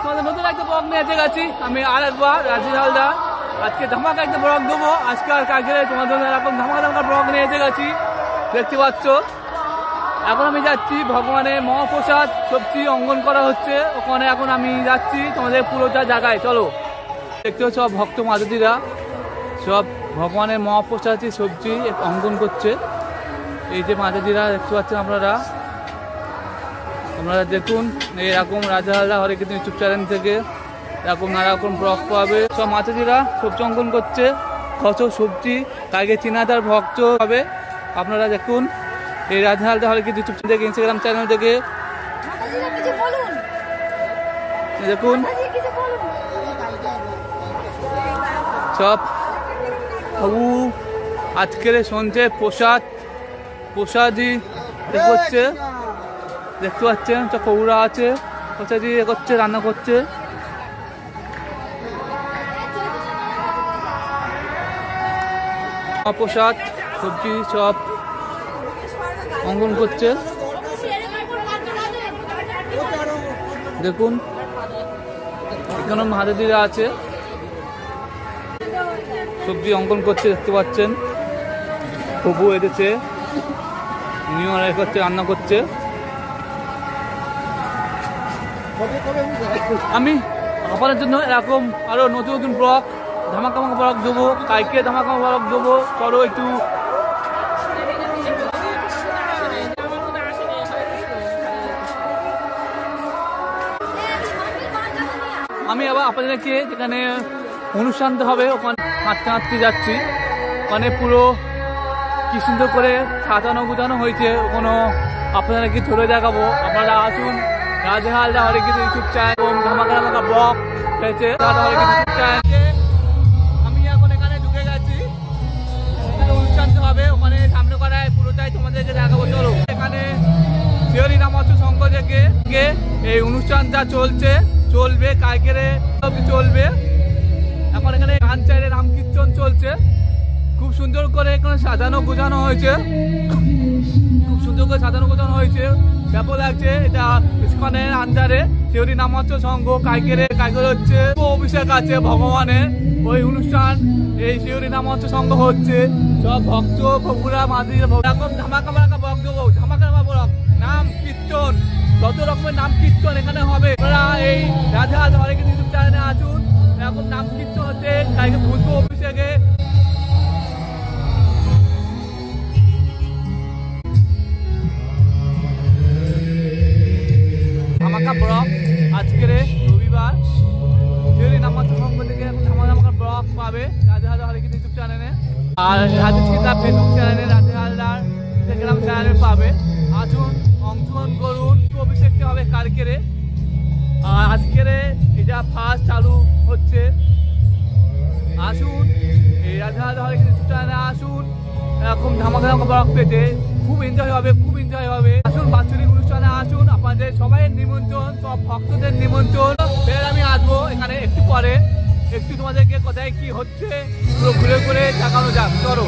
তোমাদের নতুন একটা ব্লগ নিয়ে এসে গেছি আমি আর একবার রাজীব হালদার। আজকে ধামাকা একটা ব্লগ দেবো, আজকে আর কালকে তোমাদের এরকম ধামাকা ব্লগ নিয়ে এসে গেছি। দেখতে পাচ্ছ এখন আমি যাচ্ছি ভগবানের মহাপ্রসাদ সবজি অঙ্কন করা হচ্ছে, ওখানে এখন আমি যাচ্ছি তোমাদের পুরোটা জায়গায়। চলো দেখতে পাচ্ছ সব ভক্ত মাতাজিরা সব ভগবানের মহাপ্রসাদ সবজি অঙ্কন করছে। এই যে মাতাজিরা দেখতে পাচ্ছেন আপনারা দেখুন, এরকম রাজা হালদা হরে কৃষ্ণ ইউটিউব চ্যানেল থেকে এরকম নানা রকম ব্লগ পাবে। সব মাতাজিরা সবজি অঙ্কন করছে, কত সবজি কালকে 3000 ভক্ত হবে। আপনারা দেখুন এই রাজা হালদা হরে কৃষ্ণ ইউটিউব চ্যানেল থেকে ইনস্টাগ্রাম চ্যানেল থেকে দেখুন সব বাবু আজকের সন্ধ্যে প্রসাদই হচ্ছে। দেখতে পাচ্ছেন সব কৌরা আছে, প্রসাদই করছে, রান্না করছে। প্রসাদ সবজি সব অঙ্কন করছে। দেখুন এখানে মাতাজিরা আছে সবজি অঙ্কন করছে, দেখতে পাচ্ছেন। প্রভু এসেছে, উনিও করছে, রান্না করছে। আমি আপনার জন্য এরকম আরো নতুন নতুন ব্লগ ধামাকা ব্লগ দেবো, কালকে ধামাকা ব্লগ দেবো। চলো একটু আমি আবার আপনাদেরকে যেখানে অনুষ্ঠানটা হবে ওখানে হাঁটতে যাচ্ছি। ওখানে পুরো কি সুন্দর করে সাজানো গুজানো হয়েছে, ওখানে আপনাদেরকে ধরে দেখাবো। আপনারা আসুন রাজা হালদা হরে কৃষ্ণ ইউটিউব চ্যানেল ধামাকা ব্লগ হয়েছে আমি এখন এখানে ঢুকে গেছি। এখানে অনুষ্ঠানটা হবে, ওখানে সামনে করায় পুরোটাই তোমাদেরকে দেখাবো। চলো এখানে শিহরি নামচ সংঘ থেকে এই অনুষ্ঠানটা চলবে কালকে চলবে। এখন এখানে গান চাইলে রাম কীর্তন চলছে, খুব সুন্দর করে এখানে সাজানো গোছানো হয়েছে, ব্যাপক লাগছে। এটা ইস্কনের আন্ডারে শিহরি নামচ সংঘ কালকে হচ্ছে অভিষেক আছে ভগবানের ওই অনুষ্ঠান। এই শিহরি নামচ সংঘ হচ্ছে, সব ভক্ত ভক্তুরা মাঝে এরকম ধামাকা ব্লগ দেবো। ধামাকা ব্লগ নাম কীর্তন, যত রকমের নাম কীর্তন এখানে হবে। আপনারা এই রাজা হালদা হরে কৃষ্ণ ইউটিউব চ্যানেলে আসুন, এরকম নাম কীর্তন হচ্ছে কালকে ভূত অভিষেকে। ধামাকা ব্লগ আজকের রবিবার শিহরি নামচ সংঘ থেকে ধামাকা ব্লগ পাবে রাজা হালদা হরে কৃষ্ণ ইউটিউব চ্যানেলে, আর রাজা সীতা ফেসবুক চ্যানেলে রাজা হালদার ইনস্টাগ্রাম চ্যানেলে পাবে। আসুন অংশগ্রহণ করুন, অভিষেকটা হবে কালকেরে। আর আজকের এটা ফার্স্ট চালু হচ্ছে। আসুন এই রাজা হালদা হরে কৃষ্ণ ইউটিউব চ্যানেলে আসুন, এরকম ধামাকা ব্লগ পেতে খুব এনজয় হবে। আসুন বাৎসরিক অনুষ্ঠানে আসুন, আপনাদের সবাই নিমন্ত্রণ, সব ভক্তদের নিমন্ত্রণ। ফের আমি আসবো এখানে একটু পরে, একটু তোমাদেরকে কোথায় কি হচ্ছে পুরো ঘুরে দেখানো যাক। চলো।